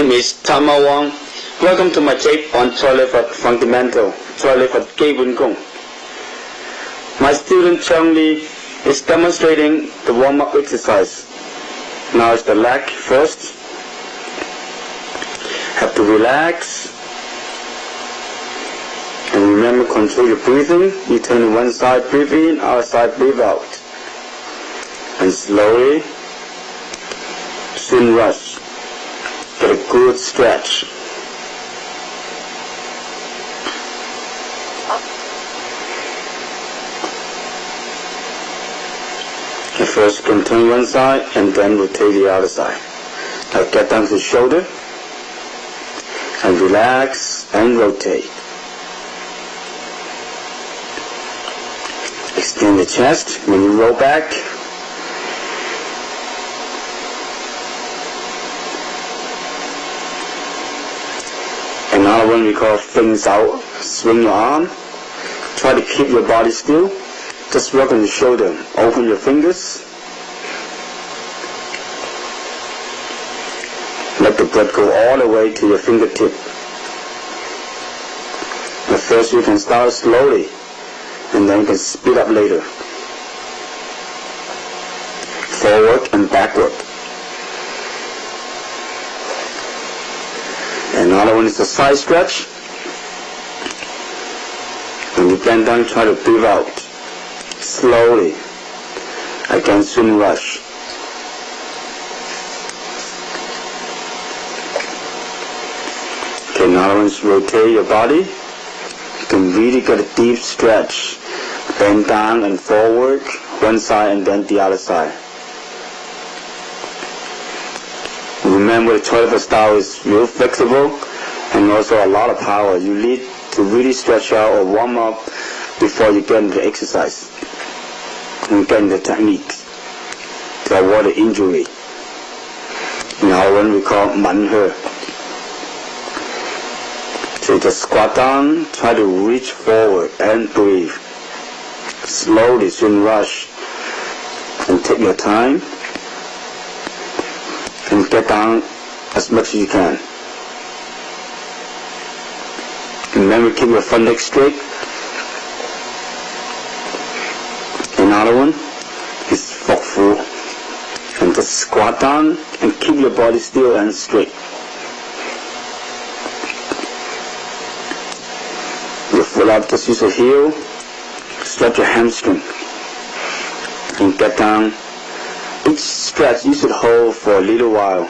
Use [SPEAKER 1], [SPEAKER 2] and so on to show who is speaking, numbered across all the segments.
[SPEAKER 1] name is Tama Wang. Welcome to my tape on Choy Lee Fut Fundamentals. Choy Lee Fut Fundamentals. My student Choy Lee is demonstrating the warm-up exercise. Now it's the leg first. Have to relax. And remember, control your breathing. You turn to one side, breathe in, other side, breathe out. And slowly, chin rush. Get a good stretch. And first you can turn one side and then rotate the other side. Now get down to the shoulder and relax and rotate. Extend the chest when you roll back. Another one we call things out. Swing your arm. Try to keep your body still. Just work on the shoulder. Open your fingers. Let the breath go all the way to your fingertip. At first you can start slowly, and then you can speed up later. Forward and backward. Another one is the side stretch. When you bend down, try to breathe out. Slowly. Again, swing rush. Okay, now once you rotate your body, you can really get a deep stretch. Bend down and forward, one side and then the other side. Remember, the Choy Lee Fut style is real flexible and also a lot of power. You need to really stretch out or warm up before you get into the exercise and get into the techniques to avoid the injury. Now one we call man he. So you just squat down, try to reach forward and breathe. Slowly, swing rush, and take your time and get down as much as you can. Remember, keep your front leg straight. Another one is Fok Fu. And just squat down and keep your body still and straight. Your foot up, just use a heel. Stretch your hamstring. And get down. Each stretch you should hold for a little while.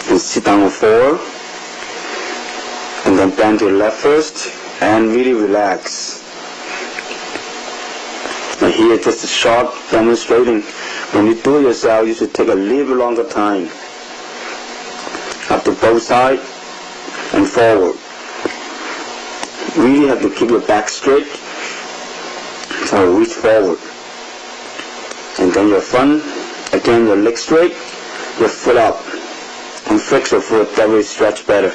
[SPEAKER 1] And sit down on forward. And then bend to your left first. And really relax. And here just a short demonstrating. When you do it yourself, you should take a little bit longer time. Up to both sides and forward. Really have to keep your back straight. So reach forward. And then your front, again your leg straight, your foot up. And flex your foot, that will stretch better.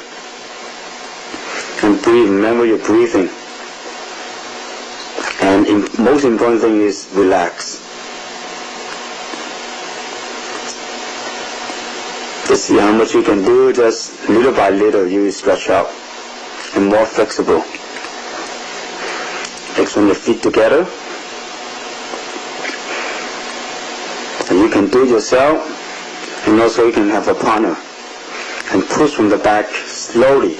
[SPEAKER 1] And breathe, remember your breathing. And most important thing is relax. Just see how much you can do, just little by little you will stretch out and more flexible. Legs on your feet together. And you can do it yourself, and also you can have a partner. And push from the back slowly.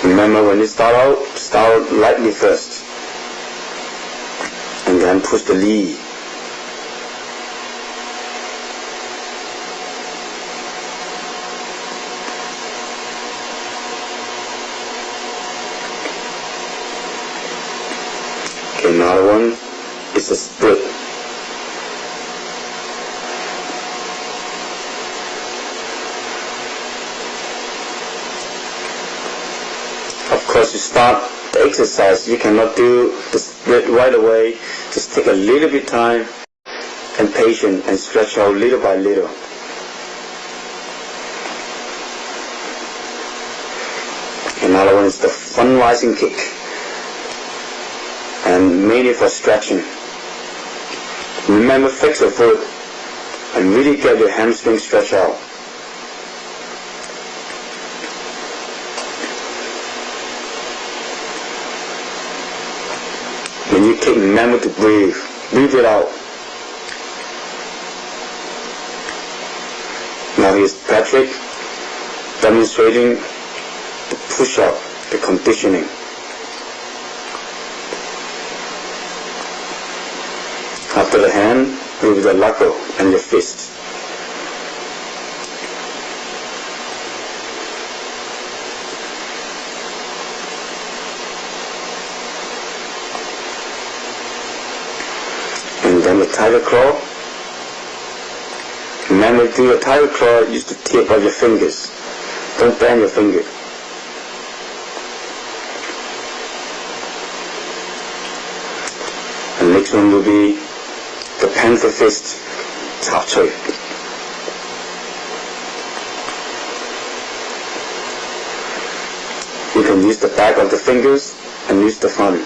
[SPEAKER 1] Remember, when you start lightly first. And then push the lead. Okay, another one is a split. Of course, you start the exercise, you cannot do the split right away. Just take a little bit time and patience and stretch out little by little. Another one is the fun rising kick, and mainly for stretching. Remember, fix your foot and really get your hamstring stretch out. When you kick, remember to breathe. Breathe it out. Now here's Patrick demonstrating the push-up, the conditioning. After the hand, with the knuckle and your fist. And then the tiger claw. Remember, to do a tiger claw, use the tip of your fingers. Don't bend your finger. And next one will be the panther fist, Choy. You can use the back of the fingers and use the front.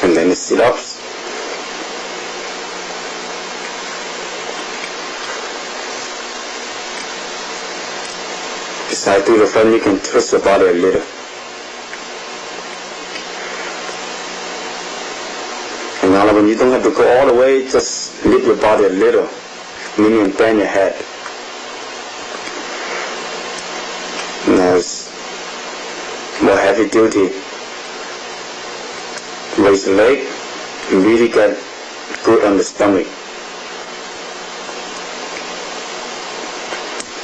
[SPEAKER 1] And then the sit-ups. Besides doing the front, you can twist your body a little. And now when you don't have to go all the way, just lift your body a little, meaning bend your head. Now it's more heavy duty. Raise the leg and really get good on the stomach.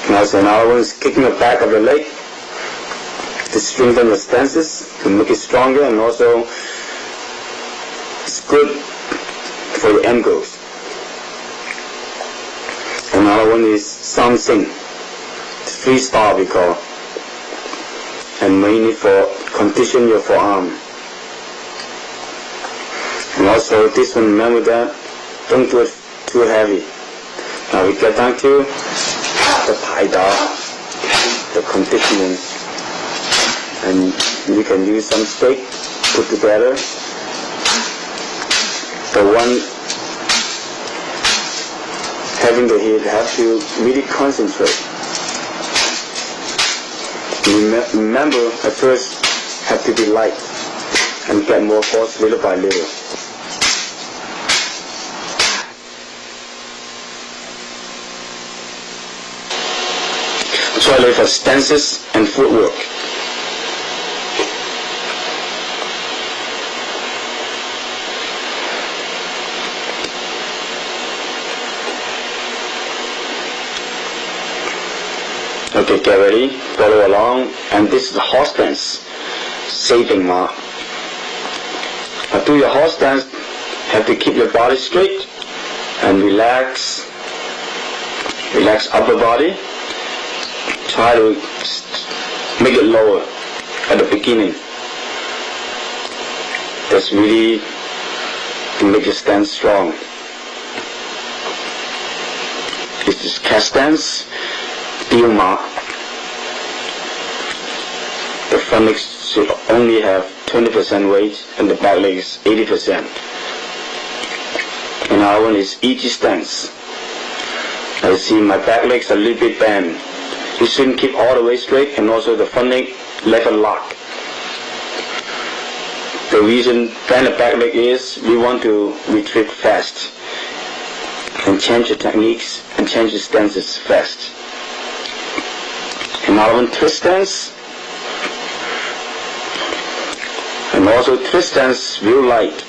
[SPEAKER 1] Now so another one is kicking the back of the leg to strengthen the stances, to make it stronger, and also it's good for your ankles. Another one is something, freestyle we call, and mainly for condition your forearm. And also this one, remember that, don't do it too heavy. Now we get down to the Pai Da, the conditioning, and you can use some stick put together. The one having the heat have to really concentrate. Remember, at first have to be light and get more force little by little. Choy Lee for stances and footwork. Okay, get ready, follow along, and this is the horse stance, saving mark. Now do your horse stance, have to keep your body straight and relax upper body. Try to make it lower at the beginning. That's really to make your stance strong. This is cat stance, heel mark. The front leg should only have 20% weight and the back leg is 80%. And our one is easy stance. I see my back legs a little bit bent. You shouldn't keep all the way straight, and also the front leg left and lock. The reason bend the back leg is we want to retreat fast and change the techniques and change the stances fast. Another one, twist stance. And also twist stance real light,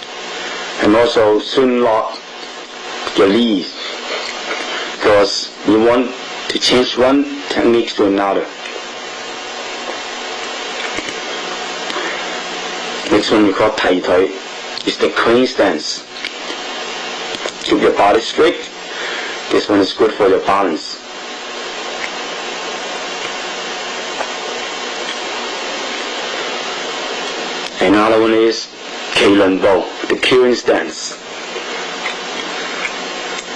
[SPEAKER 1] and also soon lock your knees, because you want to change one technique to another. Next one we call Tai Tai. It's the crane stance. Keep your body straight. This one is good for your balance. Another one is Kailan Bow, the queuing stance.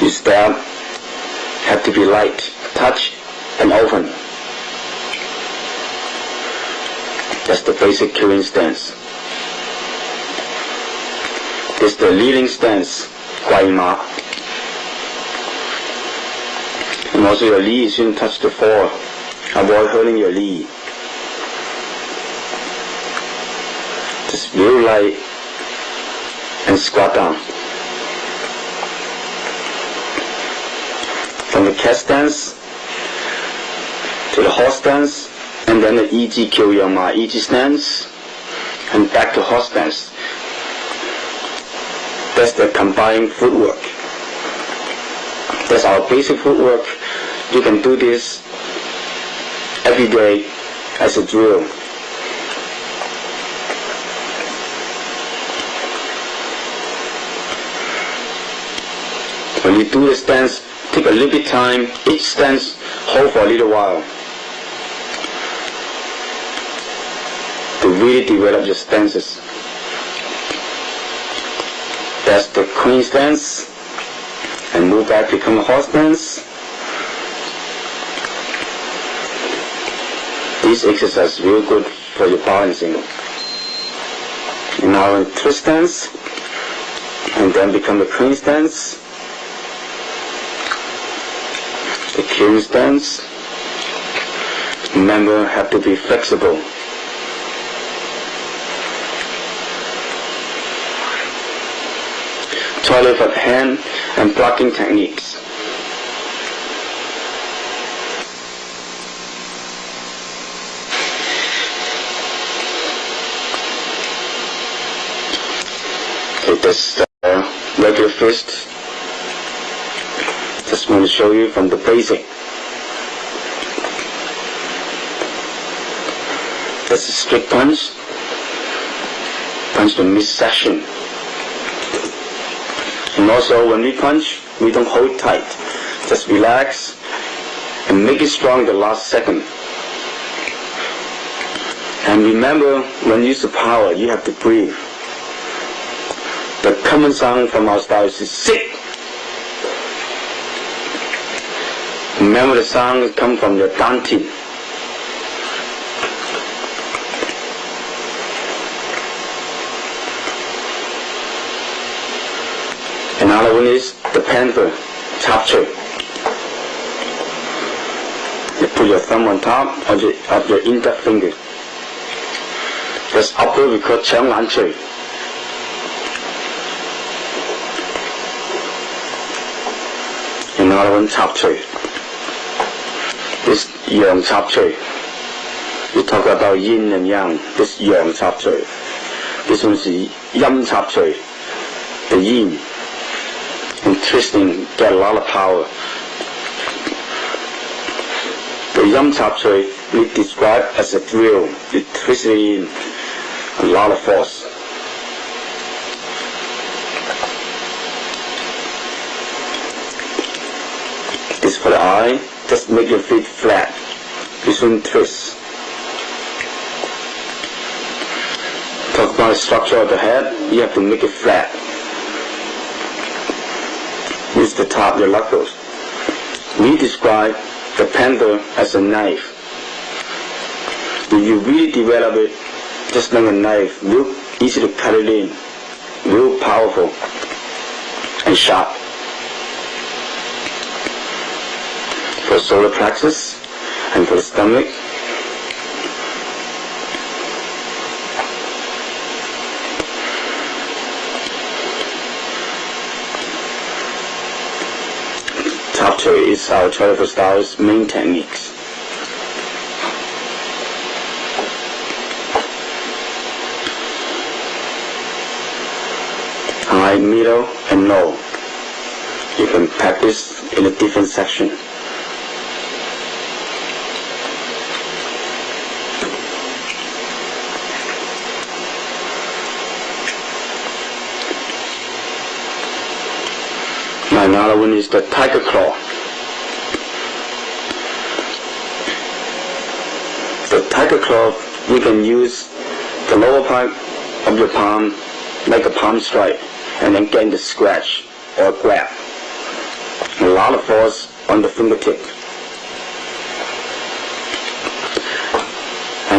[SPEAKER 1] You step, have to be light, touch, and open. That's the basic queuing stance. This is the leading stance, Guai Ma. And also your knee shouldn't touch the floor. Avoid hurting your knee. Just real light and squat down. From the cat stance to the horse stance, and then the EG Kyuyama EG stance, and back to horse stance. That's the combined footwork. That's our basic footwork. You can do this every day as a drill. When you do the stance, take a little bit time. Each stance, hold for a little while to really develop your stances. That's the queen stance, and move back, become a horse stance. This exercise is real good for your balancing. And now in twist stance, and then become the queen stance, the queen stance. Remember, have to be flexible. Choy Lee Fut hand and blocking techniques. Okay, this regular fist. Just want to show you from the basic. That's a strict punch. Punch the midsection. And also when we punch, we don't hold tight. Just relax and make it strong the last second. And remember, when you use the power, you have to breathe. The common sound from our style is sit. Remember, the sound comes from your dantian. Another one is the panther, chop choy. You put your thumb on top of your index finger. That's upper we call chang lan choy. Another one, chop choy. This yang chop choy. We talk about yin and yang. This yang chop choy. This one is yang chop choy. The yin. And twisting, get a lot of power. The yang chop choy we describe as a drill. You twist it in a lot of force. This for the eye, just make your feet flat. You shouldn't twist. Talk about the structure of the head, you have to make it flat. Use the top, your knuckles. We describe the panther as a knife. If you really develop it, just like a knife, real easy to cut it in, real powerful and sharp. For solar plexus and for the stomach. Chop choy is our Choy Lee Fut style's main techniques. High, middle, and low. You can practice in a different section. Another one is the tiger claw. The tiger claw, you can use the lower part of your palm like a palm strike and then get the scratch or grab. A lot of force on the fingertip.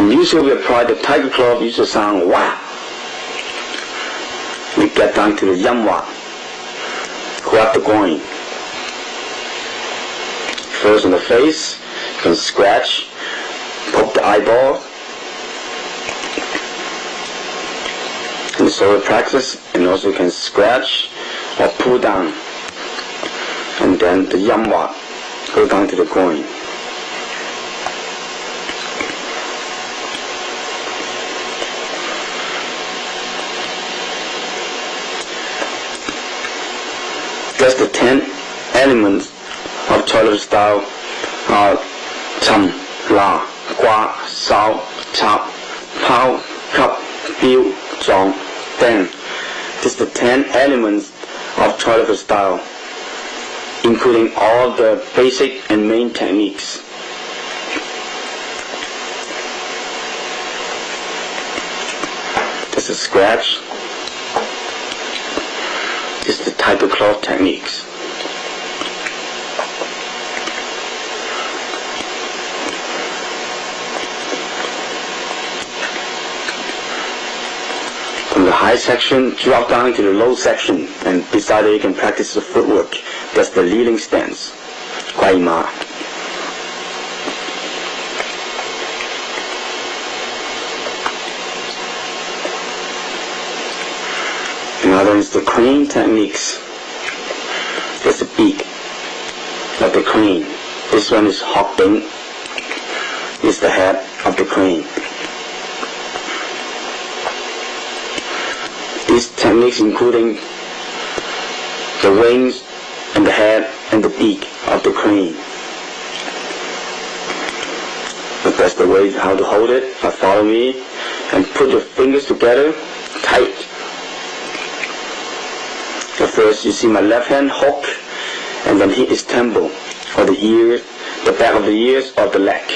[SPEAKER 1] And usually we apply the tiger claw, use the sound wah. We get down to the yamwa. Grab the coin. First on the face, you can scratch, poke the eyeball. In the solar plexus, and also you can scratch or pull down. And then the yamwa go down to the coin. That's the 10 elements of Choy Lee style are chum, la, gua, sao, chap, pao, cup, biu, zong, ten. This is the 10 elements of Choy Lee style, including all the basic and main techniques. This is scratch. This is the tiger claw techniques. From the high section, drop down to the low section, and beside it you can practice the footwork. That's the leading stance. Guai ma. Another is the crane techniques. There's the beak of the crane. This one is hok bing. Is the head of the crane. These techniques including the wings and the head and the beak of the crane. But that's the way how to hold it. Now follow me and put your fingers together tight. So first you see my left hand hook and then hit his temple or the ear, the back of the ears or the leg.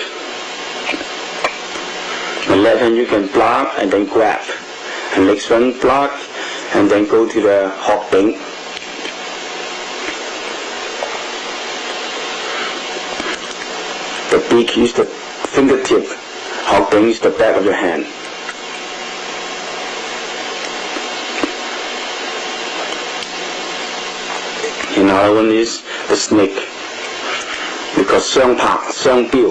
[SPEAKER 1] The left hand you can block and then grab. And next one block and then go to the hok bing. The beak use the fingertip. Hok bing is the back of your hand. Another one is the snake. Because xiang pa, xiang biu.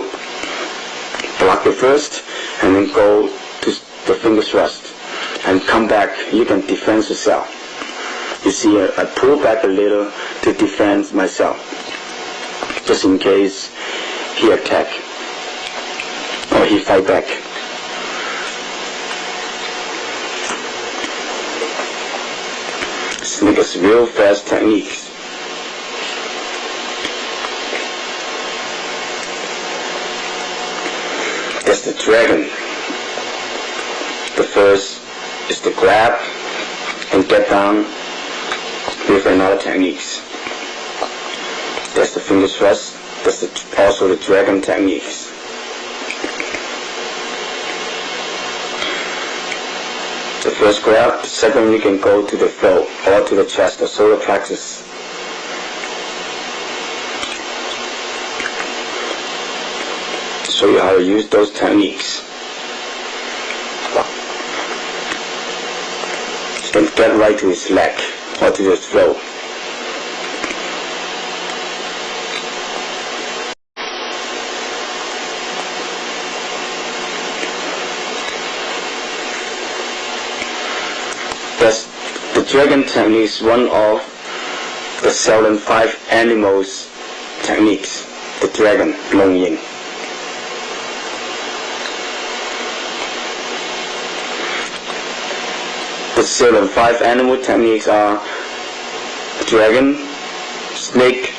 [SPEAKER 1] Block it first and then go to the finger thrust and come back. You can defend yourself. You see, I pull back a little to defend myself, just in case he attack or he fight back. Snake is real fast techniques. That's the dragon. The first is to grab and get down with another techniques. That's the finger thrust. That's also the dragon techniques. The first grab, the second one you can go to the throat or to the chest, the solar plexus. Show you how to use those techniques. You can get right to his leg or to his throat. The dragon technique is one of the seldom 5 animals techniques. The dragon, long yin. The seldom 5 animal techniques are dragon, snake,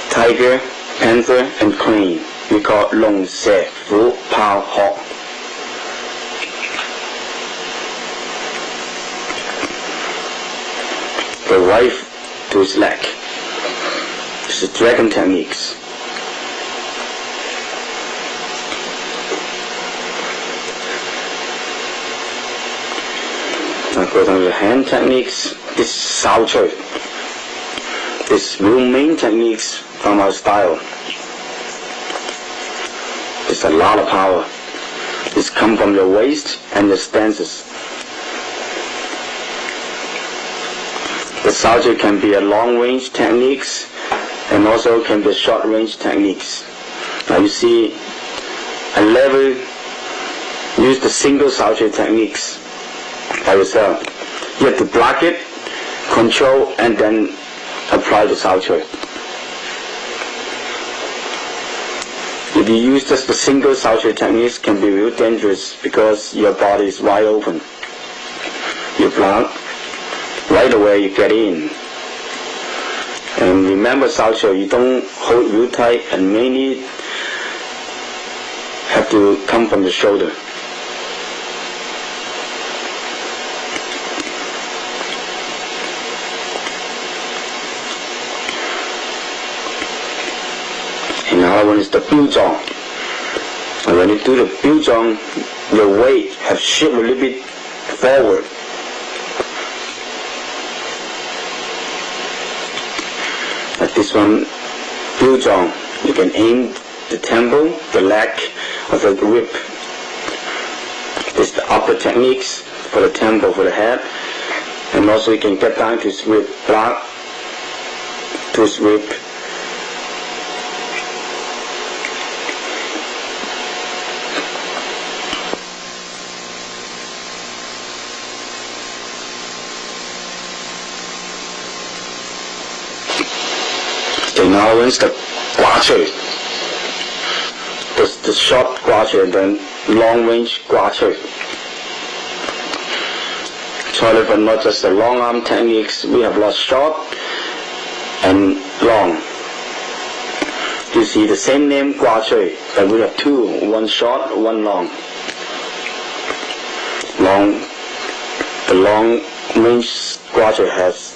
[SPEAKER 1] tiger, panther, and crane. We call long, se, fu, pao, hok. The right to his leg. This is dragon techniques. Now go down to the hand techniques. This is Sao Choy. This is real main techniques from our style. There's a lot of power. It's come from your waist and your stances. The Sauchoy can be a long-range techniques and also can be short-range techniques. Now you see, I never use the single Sauchoy techniques by yourself. You have to block it, control, and then apply the Sauchoy. If you use just the single Sauchoy techniques, can be real dangerous because your body is wide open. You block, right away you get in. And remember Sauchoy, you don't hold real tight and mainly have to come from the shoulder. Another one is the Biu-zhong. And when you do the Biu-zhong, your weight have shifted a little bit forward. Like this one, Biu-zhong, you can aim the temple, the leg, or the rib. This is the upper techniques for the temple, for the head. And also you can get down to his rib, block to his rib. Now is the Choy, the short Choy and then long range Choy. Choy Lee Fut, not just the long arm techniques, we have lots short and long. You see the same name Choy, but we have two, one short, one long. The long range Choy has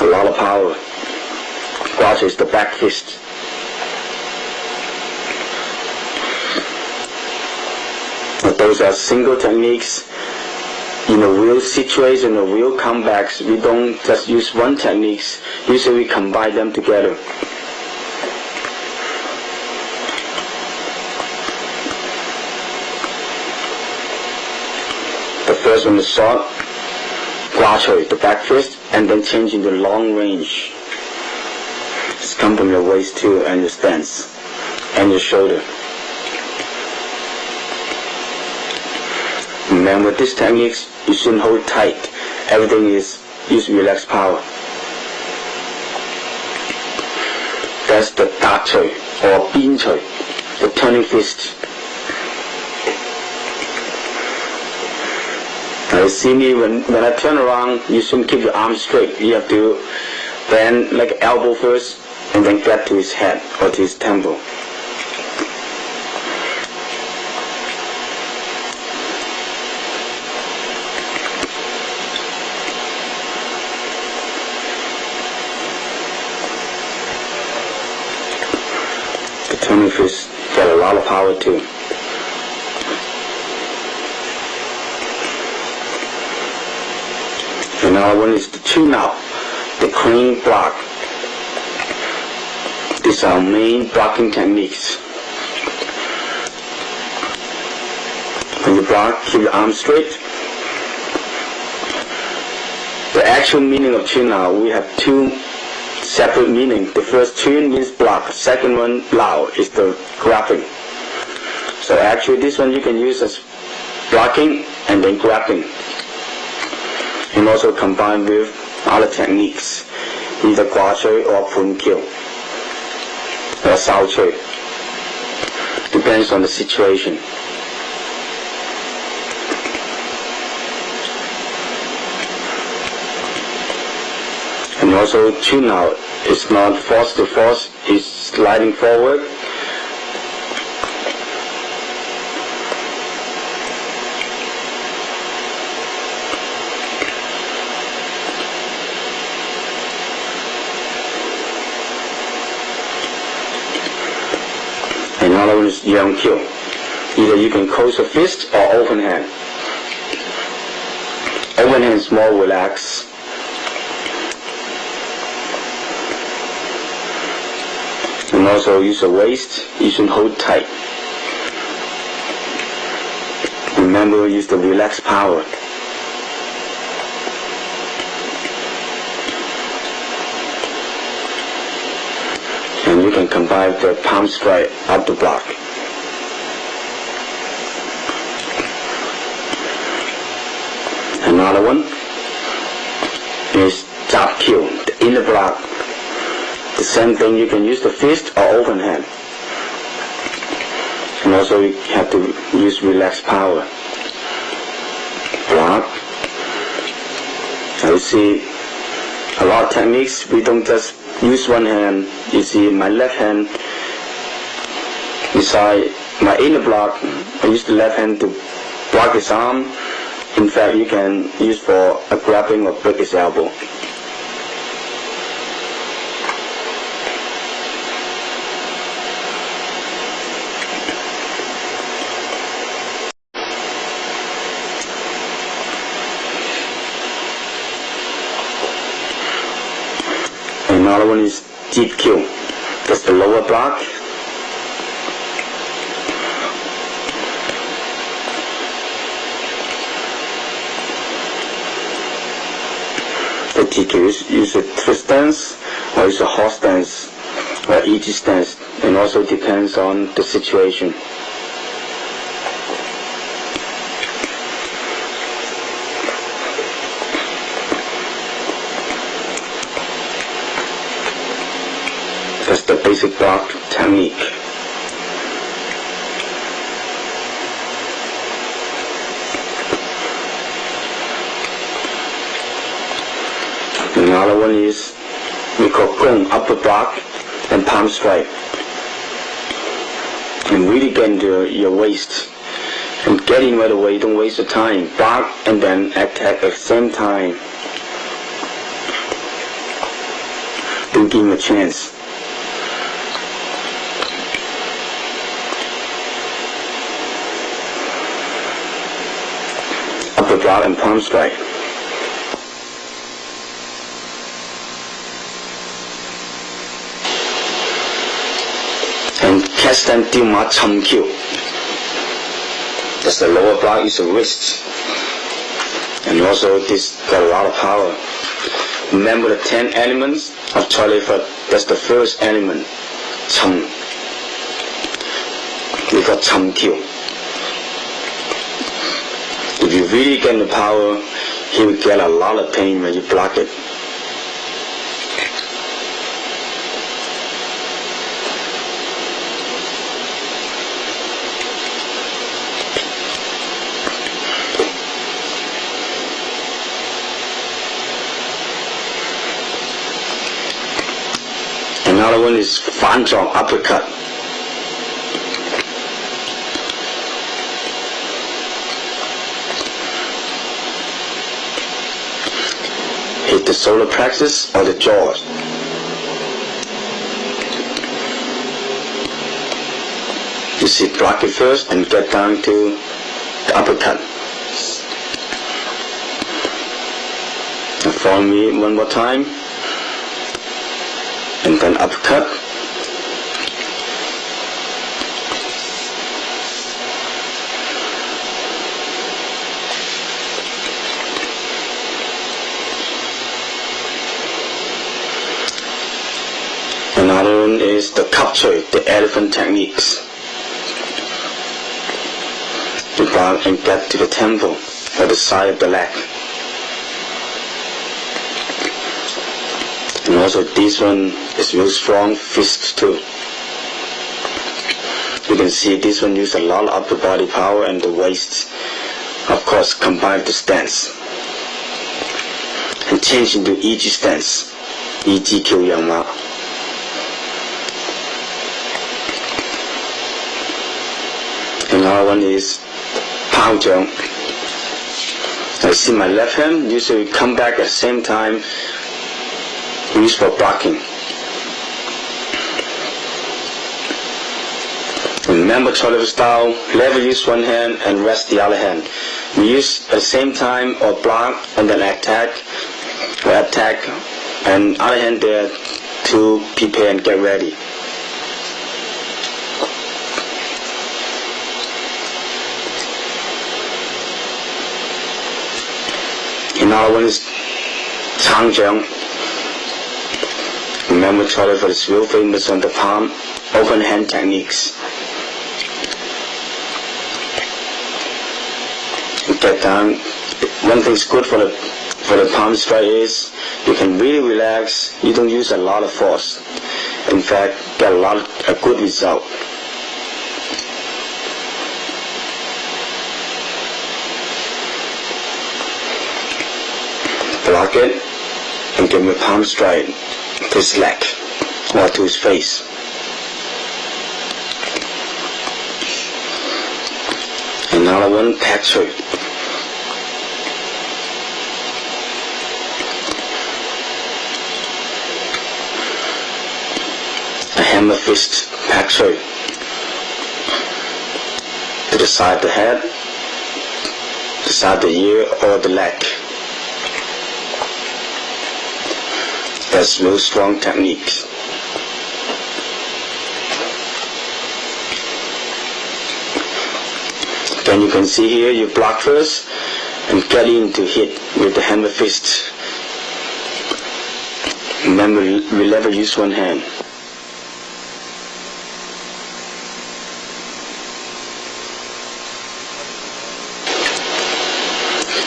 [SPEAKER 1] a lot of power. Choy is the back fist. But those are single techniques. In a real situation, a real comebacks, we don't just use one techniques. Usually we combine them together. The first one is short Choy, the back fist, and then changing the long range. Come from your waist too, and your stance, and your shoulder. Remember these techniques, you shouldn't hold tight. Everything is use relaxed power. That's the Da Choy or Bin Choy, the turning fist. Now you see me when I turn around, you shouldn't keep your arms straight. You have to bend like elbow first, and then get to his head or to his temple. The turning fist got a lot of power too. Another one is the Chu-Nao, the crane block. These are our main blocking techniques. When you block, keep your arms straight. The actual meaning of Chu-Nao, we have two separate meanings. The first Chun means block, second one Lao is the grabbing. So actually this one you can use as blocking and then grabbing. And also combine with other techniques, either Choy or Pun Kill. Or Sauchoy. Depends on the situation. And also Chu-Nao is not force to force, it's sliding forward. Another one is Yang Kill. Either you can close a fist or open hand. Open hand is more relaxed. And also use the waist, you should hold tight. Remember, use the relaxed power. And you can combine the palm strike up the block. Another one is jab kill, the inner block. The same thing, you can use the fist or open hand. And also you have to use relaxed power. Block. Now you see a lot of techniques, we don't just use one hand. You see my left hand beside my inner block, I use the left hand to block his arm. In fact, you can use for a grabbing or break his elbow. Another one is deep kill. That's the lower block. The deep kill use a twist stance or use a horse stance or easy stance, and also depends on the situation. That's the basic block technique. Another one is we call gong, upper block and palm strike. And really get into your waist and get in right away, don't waste your time. Block and then attack at the same time. Don't give him a chance. Upper block and palm strike. And catch them tiêu ma chum kill. That's the lower block, is the wrist. And also this got a lot of power. Remember the 10 elements of Choy Lee Fut. That's the first element, chum. We got chum kill. If you really get the power, he will get a lot of pain when you block it. Another one is fan zhong, uppercut. Hit the solar plexus or the jaws. You see, block it first and get down to the uppercut. Now follow me one more time. And then uppercut. Another one is the capture, the elephant techniques. You block and get to the temple or the side of the leg. And also this one is real strong fist too. You can see this one uses a lot of upper body power and the waist, of course, combined with the stance. And change into easy stance. Easy kill yang ma. Another one is Pao Zhong. I see my left hand usually come back at the same time, used for blocking. Remember Choy Lee Fut style, never use one hand and rest the other hand. We use at the same time or block and then attack, and other hand there to prepare and get ready. Another one is Changjiang. Remember, Choy Fut is real famous on the palm open hand techniques. Get down. One thing's good for the palm strike is you can really relax. You don't use a lot of force. In fact, get a good result. Block it and give him a palm strike to his leg or to his face. Another one, pack choy. A hammer fist pack choy. To the side of the head, the side of the ear, or the leg. That's real strong techniques. Then you can see here, you block first and get in to hit with the hammer fist. Remember, we never use one hand.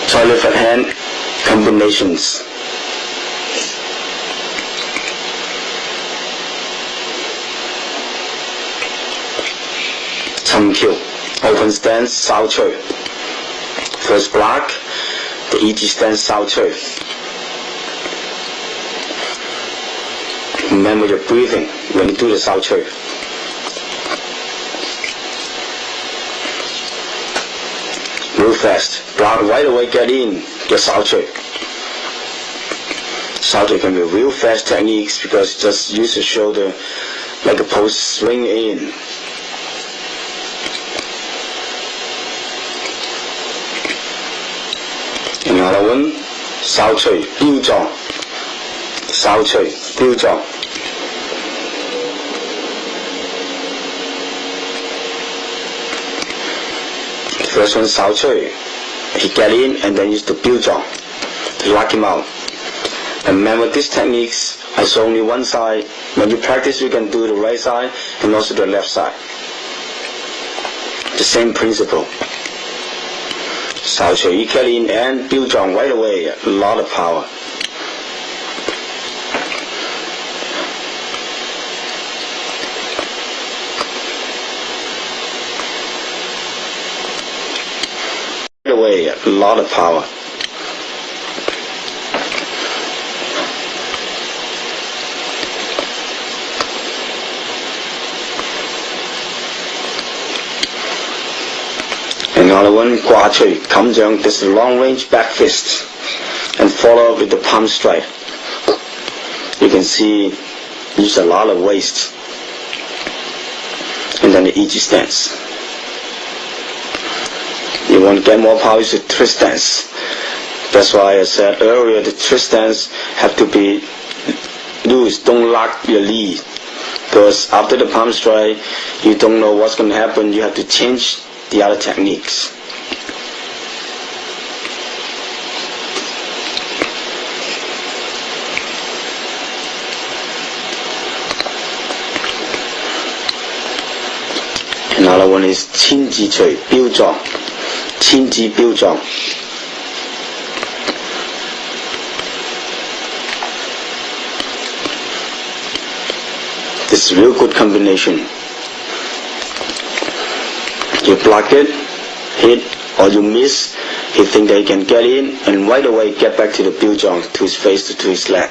[SPEAKER 1] Choy Lee Fut hand combinations. Kill. Open stance, Sao Choy. First block, the easy stance, Sao Choy. Remember your breathing when you do the Sao Choy. Move fast. Block right away, get in your Sao Choy. Sao Choy can be real fast techniques because just use the shoulder like a post swing in. Another one, Sao Choy, 標撞 Sao Choy, 標撞 First one, Sao Choy. He get in and then use the 標撞 to lock him out. And remember, these techniques I show only one side. When you practice, you can do the right side and also the left side. The same principle. Sao Choy, you get in and 標撞 right away, a lot of power. Right away, a lot of power. Another one, 掛除 冚掌. This is long range back fist and follow up with the palm strike. You can see use a lot of waist and then the easy stance. You want to get more power, use the twist stance. That's why I said earlier the twist stance have to be loose, don't lock your lead, because after the palm strike you don't know what's going to happen. You have to change the other techniques. Another one is 千字捶 標撞 千字標撞 This is a real good combination. You block it, hit, or you miss, he think that he can get in and right away get back to the 標撞 to his face, to his leg.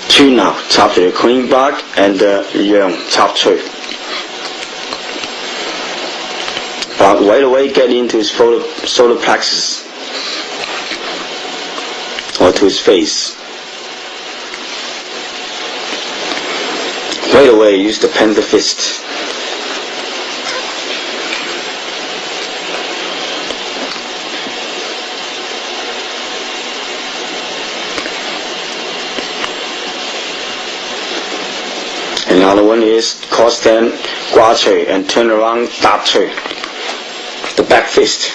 [SPEAKER 1] Choy now, 插住 the clean block and the 讓插除. But right away get into his solar plexus or to his face. Right away use the panther fist. Another one is cross stand, gua choy, and turn around, tap choy. The back fist.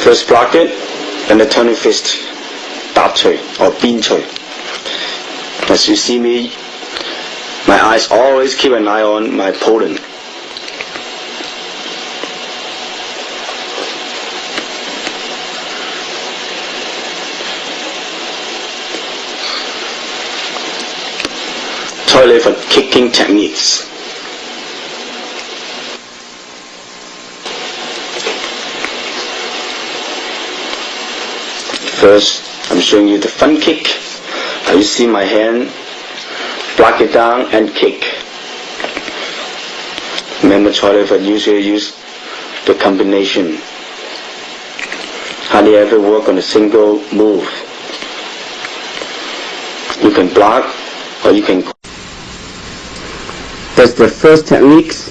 [SPEAKER 1] First block it, then the turning fist, tap choy or bin choy. As you see me, my eyes always keep an eye on my opponent. Choy Lee Fut kicking techniques. First, I'm showing you the front kick. You see my hand, block it down and kick. Remember, Choy Lee Fut usually use the combination. Hardly ever work on a single move. You can block or you can. That's the first techniques.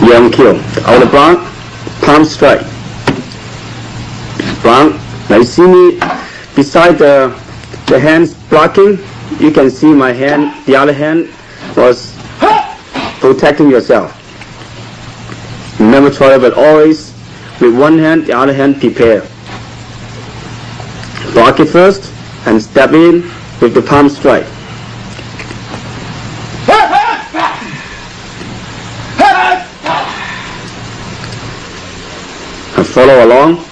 [SPEAKER 1] Young kill. Outer block, palm strike. Block. Now you see me beside the hands blocking. You can see my hand. The other hand was protecting yourself. Remember, Choy Lee Fut always with one hand, the other hand prepare. Block it first and step in with the palm strike. And follow along.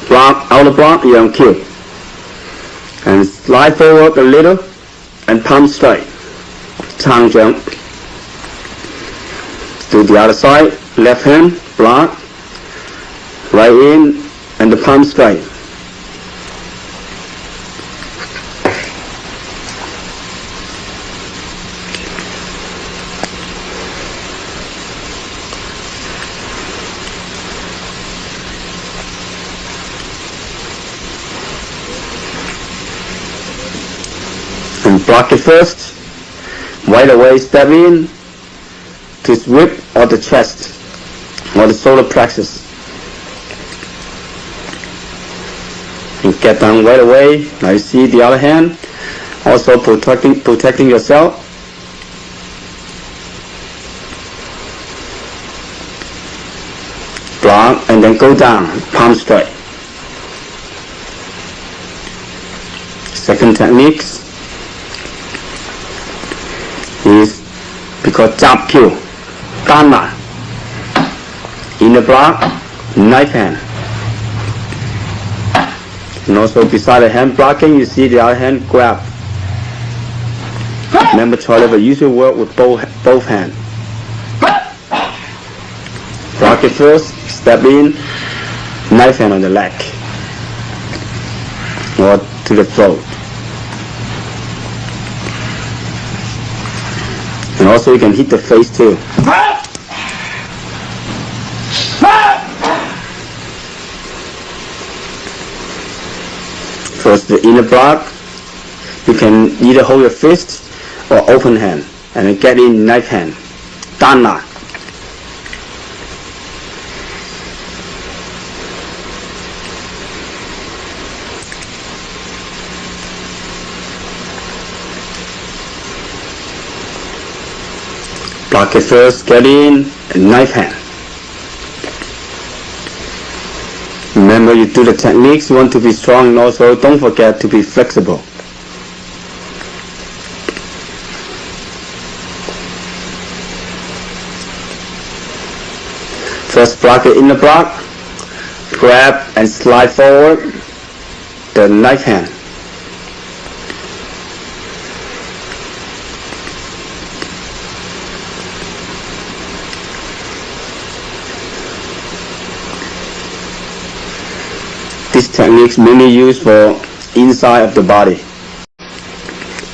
[SPEAKER 1] Block, outer block, young kill. And slide forward a little and palm strike. Tongue jump. To the other side, left hand, block, right in, and the palm strike. And block it first, right away step in to whip or the chest or the solar plexus. And get down right away. Now you see the other hand, also protecting yourself. Block and then go down, palm strike. Second techniques is because jab kill, Dana, inner block, knife hand. And also beside the hand blocking, you see the other hand grab. Remember, Choy Lee Fut usually work with both hands. Block it first, step in, knife hand on the leg or to the throat. And also you can hit the face too. First the inner block, you can either hold your fist or open hand and then get in knife hand. Dana. Block it first, get in, and knife hand. Remember, you do the techniques, you want to be strong, and also don't forget to be flexible. First block it in the block, grab and slide forward the knife hand. These techniques mainly used for inside of the body.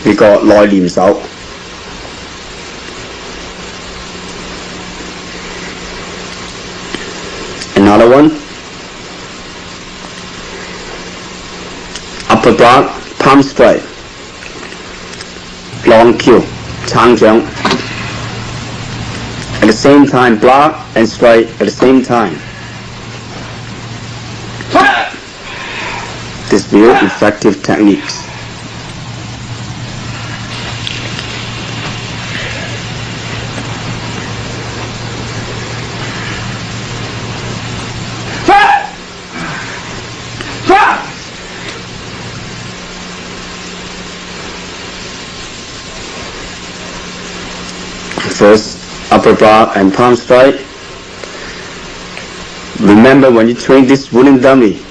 [SPEAKER 1] We call 內練手. Another one, upper block, palm strike, long kill, 長掌. At the same time, block and strike at the same time. practice real effective techniques. First, upper bar and palm strike. Remember, when you train this wooden dummy,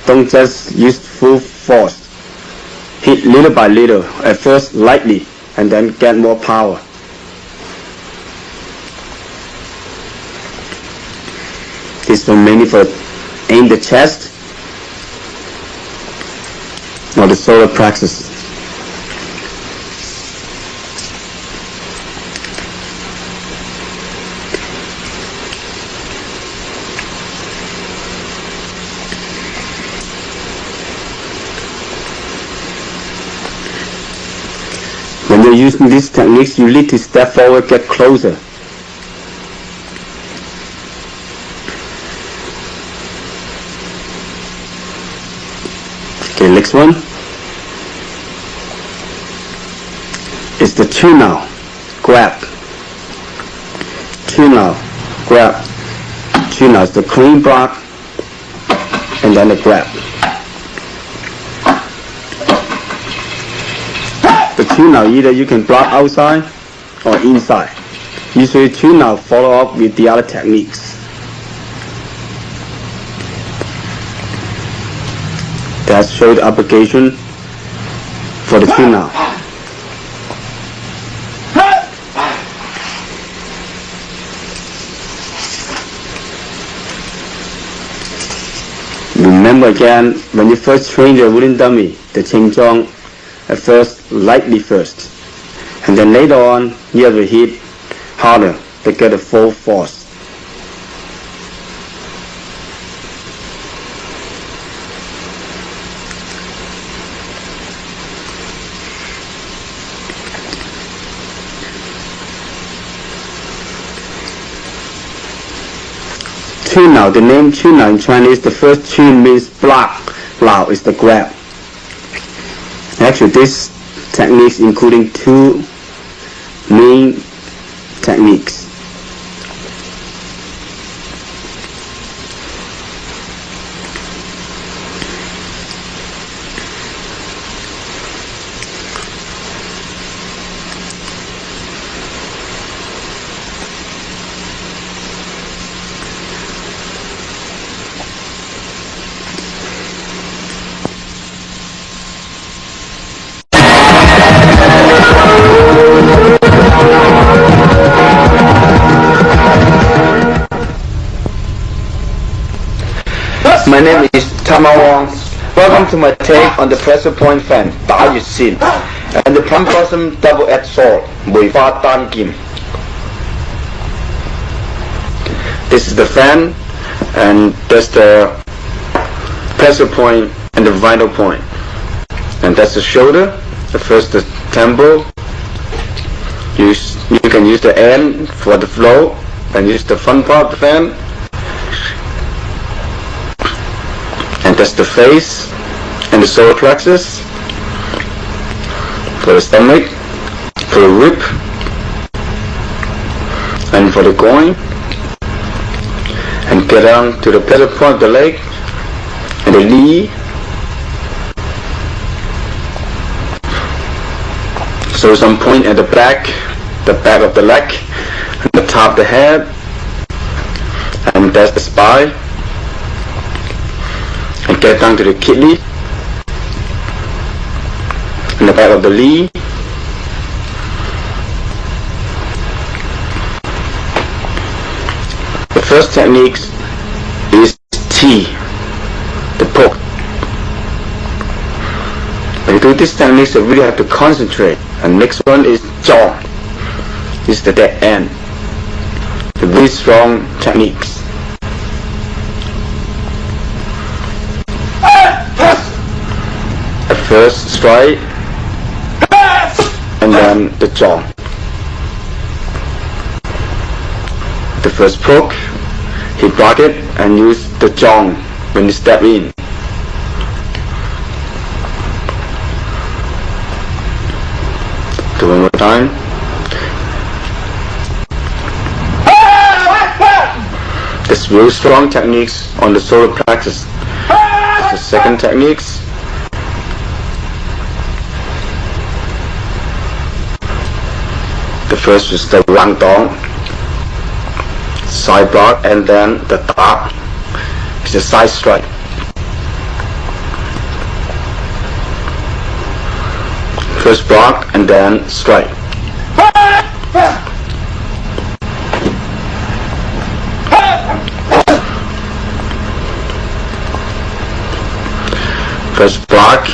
[SPEAKER 1] don't just use full force. Hit little by little, at first lightly, and then get more power. This one mainly for aim the chest or the shoulder plexus. When you're using these techniques, you need to step forward, get closer. Okay, next one is the tune now, grab. Tune now, grab. Tune now is the clean block and then the grab. The tune now, either you can block outside or inside. Usually tune now follow up with the other techniques. That's show the application for the tune now. Remember again, when you first train your wooden dummy, the Ching Chong, at first lightly first, and then later on you have to hit harder to get a full force. Tune now, the name tune now in Chinese, the first tune means block, lao is the grab. Actually, this techniques including two main techniques. My name is Tama Wong. Welcome to my take on the pressure point fan, Da Yu Xin, and the plum blossom double-edged sword, Mui Fa Dan Kim. This is the fan, and that's the pressure point and the vital point. And that's the shoulder, the first the temple. You can use the end for the flow, and use the front part of the fan. And that's the face and the solar plexus for the stomach, for the rib, and for the groin. And get down to the pressure point of the leg and the knee. So some point at the back of the leg, and the top of the head, and that's the spine. And get down to the kidney and the back of the knee. The first technique is T, the poke. When you do this technique, you really have to concentrate. And next one is jaw. This is the dead end. The really strong techniques. First strike and then the jaw. The first poke, he block it and use the jaw when you step in. time. This real strong techniques on the solo practice. The second techniques. The first is the Wang Dong, side block, and then the Da is a side strike. First block and then strike. First block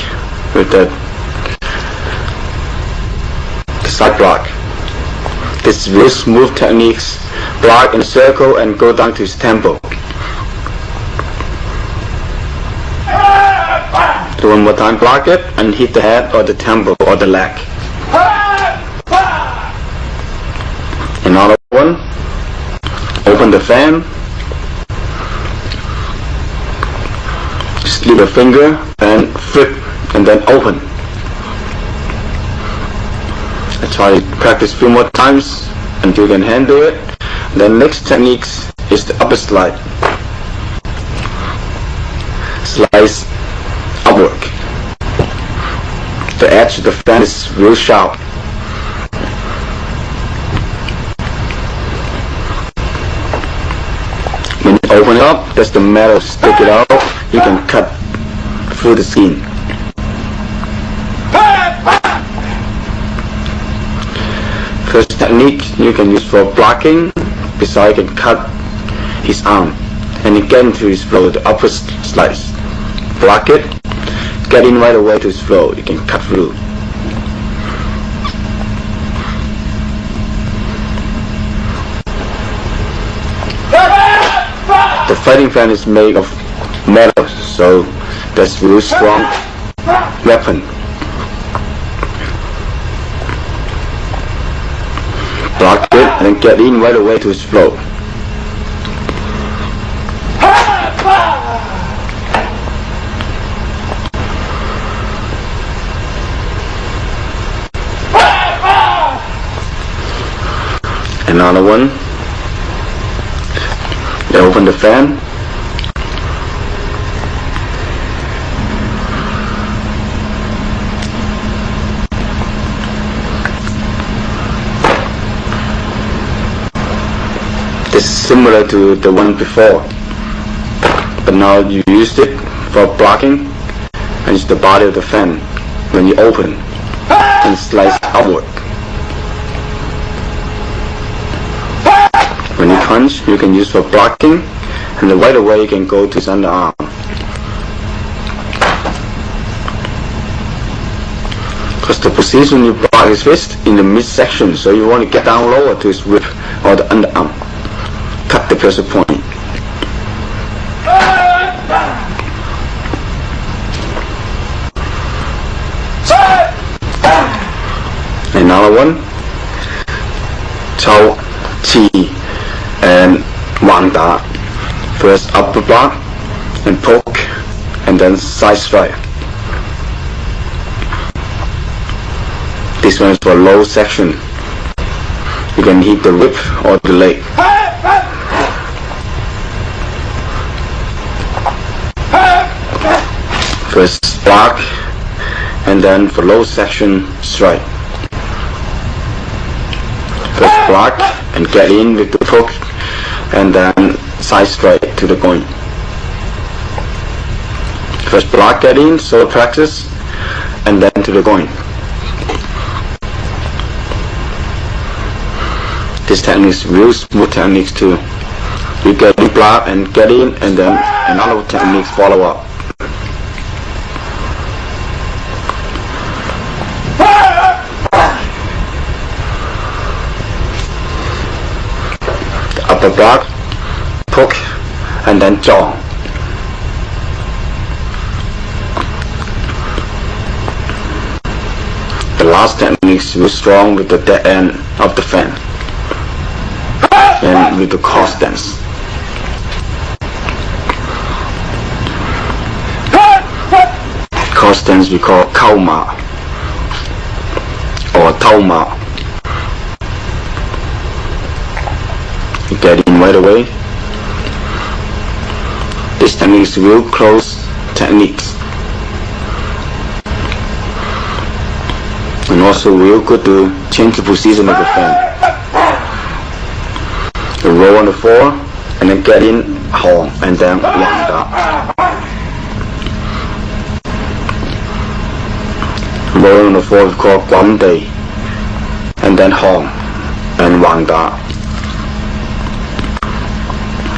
[SPEAKER 1] with the side block. This is real smooth techniques. Block in a circle and go down to his tempo. Do one more time, block it and hit the head or the tempo or the leg. Another one. Open the fan. Slip a finger and flip and then open. I try to practice a few more times until you can handle it. The next technique is the upper slide. Slice upward. The edge of the fan is real sharp. When you open it up, there's the metal stick it out. You can cut through the skin. First technique you can use for blocking is how you can cut his arm and you get into his flow, the upper slice. Block it, get in right away to his flow, you can cut through. The fighting fan is made of metal, so that's really strong weapon. Block it and get in right away to his flow. Another one. They open the fan. This is similar to the one before, but now you used it for blocking and it's the body of the fan when you open and slice outward. When you punch, you can use for blocking and then right away you can go to his underarm. Because the position you block his fist in the midsection, so you want to get down lower to his rib or the underarm. Cut the pressure point. Another one. Choy, Chi, and Wang Da. First upper block and poke, and then side strike. This one is for low section. You can hit the rib or the leg. First block and then for low section strike. First block and get in with the poke and then side strike to the groin. First block, get in, solo practice, and then to the groin. This technique is real smooth techniques too. You get in block and get in and then another technique follow up. The block, poke, and then jaw. The last technique is really strong with the dead end of the fan and with the cross stance. Cross stance we call Kao Ma or Tao Ma. right away. This technique is real close techniques, and also real good to change the position of the fan. You roll on the floor and then get in home and then wind up. Roll on the floor is called Guam Day, and then home and wind up.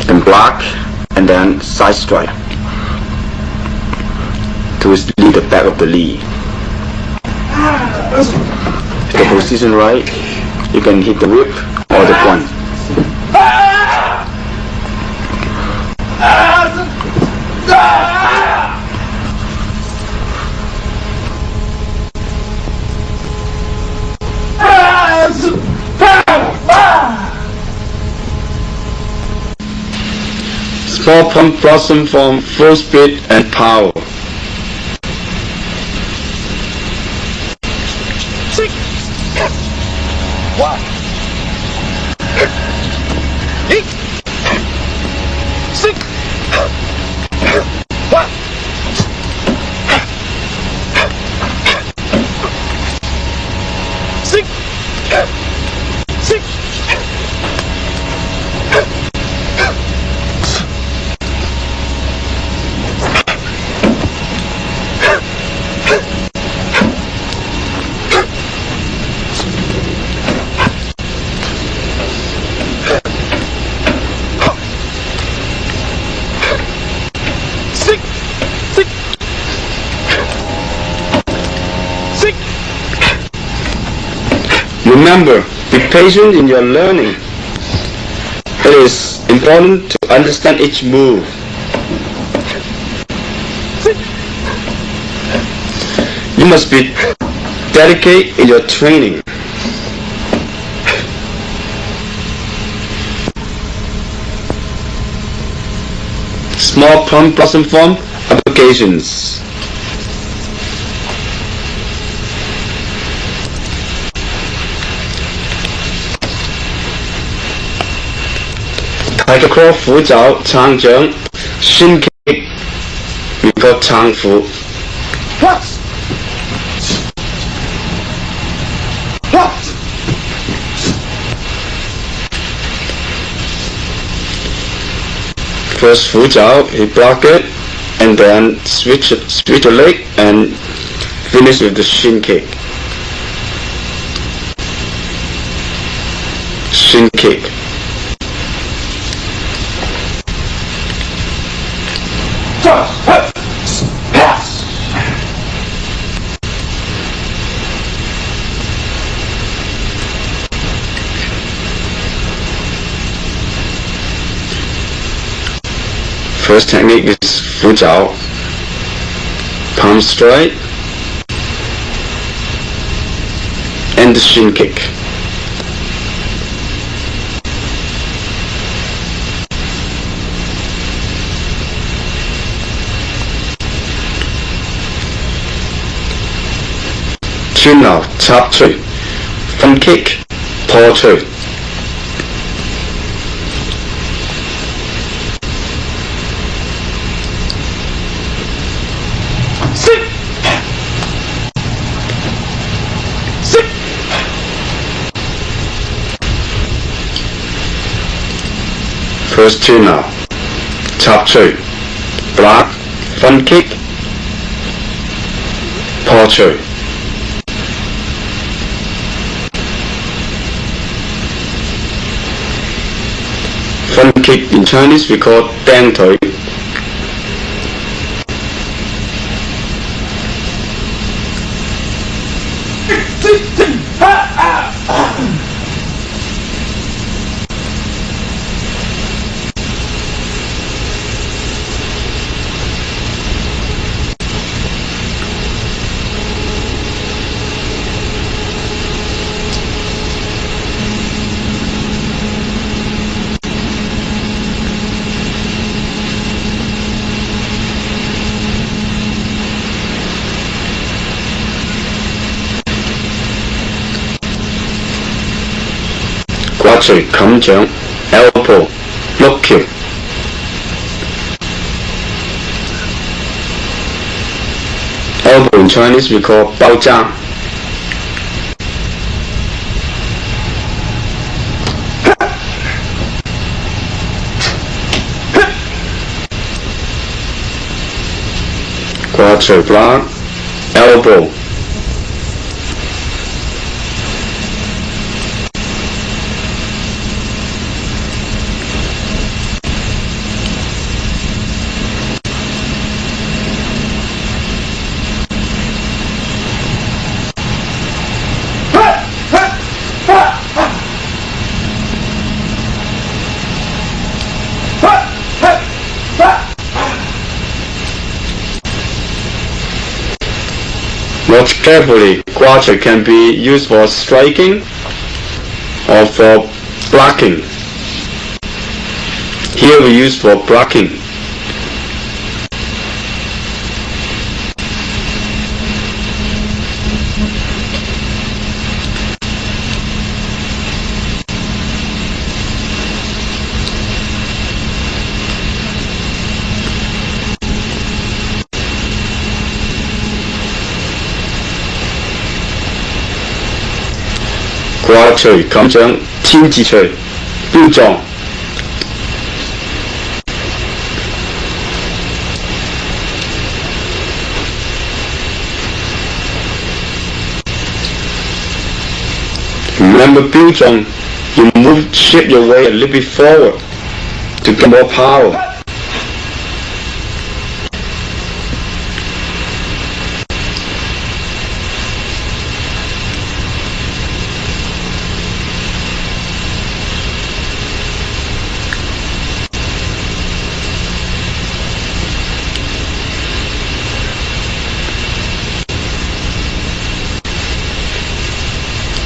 [SPEAKER 1] And block and then side strike to lead the back of the knee. If the position right, you can hit the whip or the point. Small pump blossom form full speed and power. Remember, be patient in your learning. It is important to understand each move. You must be dedicated in your training. Small plum blossom form applications. Tiger claw 虎爪長掌 shin kick, we call 長虎. First 虎爪, he block it, and then switch the leg and finish with the shin kick. Shin kick. First technique is 虎爪, palm strike, and the shin kick. Chin now, chop tree, front kick, paw tree. First two now, chop tree, block, front kick, paw tree. Front kick in Chinese we call 釘腿. Quad tree, 冚掌 elbow. look kick. Elbow in Chinese we call 包扎. Quarter block, elbow. Watch carefully, quarter can be used for striking or for blocking. Here we use for blocking. quarter 咁樣天字錘標狀。Remember 標狀 you shape your way a little bit forward to get more power.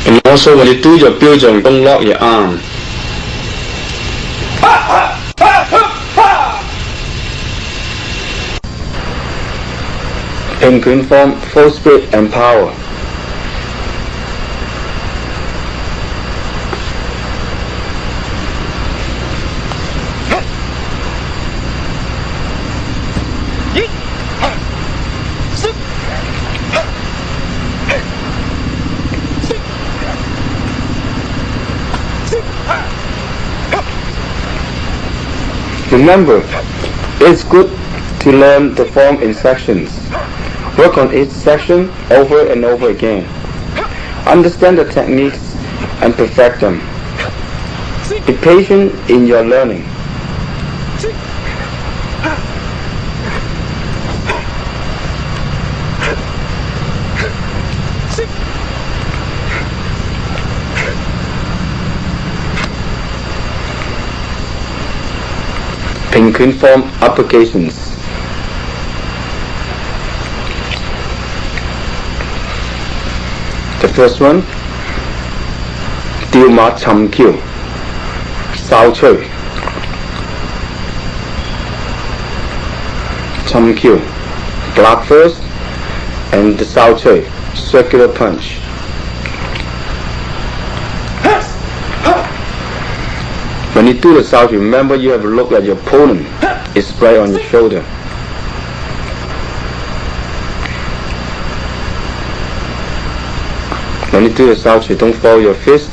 [SPEAKER 1] And also when you do your 標狀 don't lock your arm. In green form, full speed and power. Remember, it's good to learn the form in sections. Work on each section over and over again. Understand the techniques and perfect them. Be patient in your learning. Penguin form applications. The first one, 吊馬尋橋 哨吹 尋橋 block first and the 哨吹 circular punch. When you do the 哨吹, remember you have to look at your opponent. It's right on your shoulder. When you do the 哨吹, don't fold your fist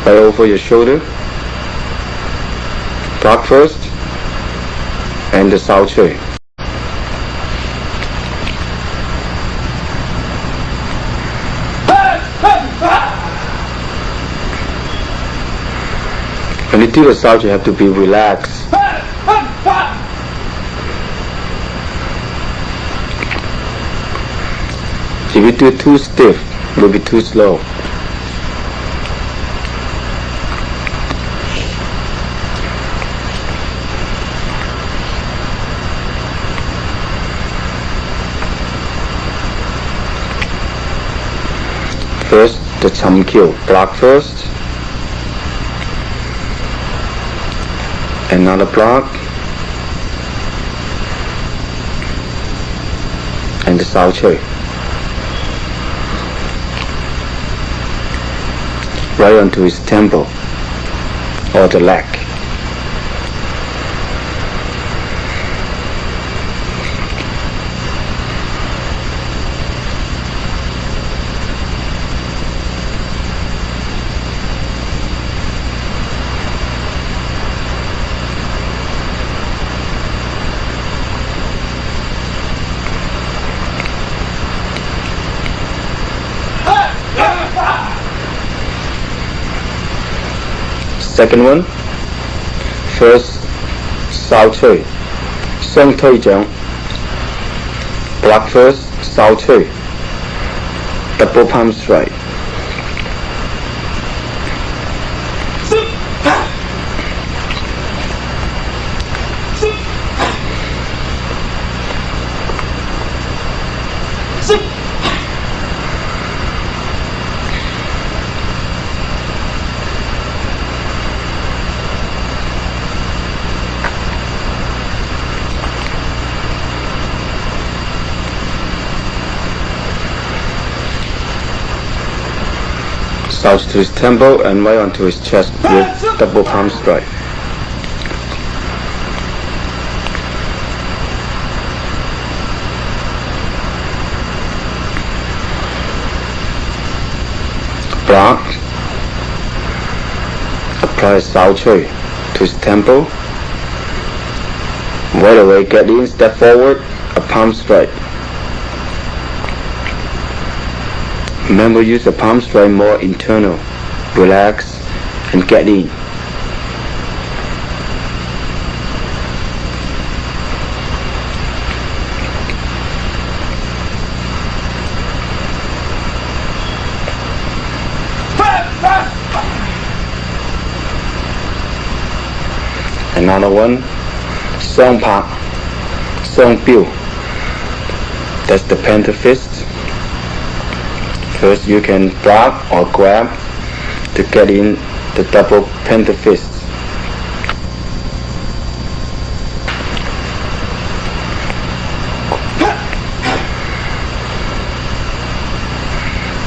[SPEAKER 1] right over your shoulder. Block first and the 哨吹. When you do the 哨吹, you have to be relaxed. If you do it too stiff, it will be too slow. First, the 尋橋 block first. Another block and the 哨吹 right onto his temple or the leg. second one. First, sau脆 双推掌 block first, sau脆 double palm strike. South to his temple and right onto his chest with double palm strike. Block. Apply Sao Choy to his temple. Right away, get in, step forward, a palm strike. Remember, use the palm strike more internal. Relax and get in. Another one, Song Pa, Song Biu. That's the panther fist. First, you can block or grab to get in the double panther fist.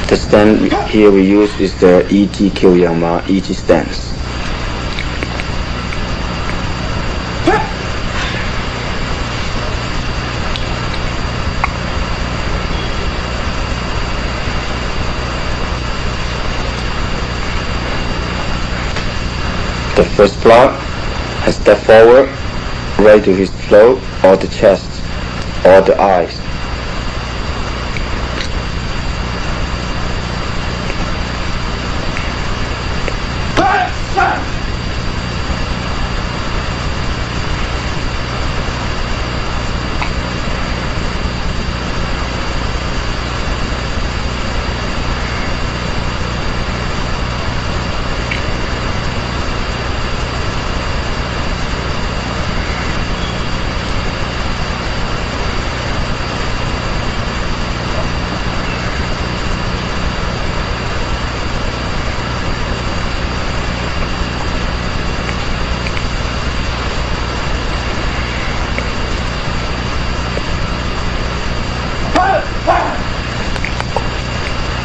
[SPEAKER 1] The stand here we use is the E.T. Kyoyama E.T. stance. The first block, I step forward, right to his throat or the chest or the eyes.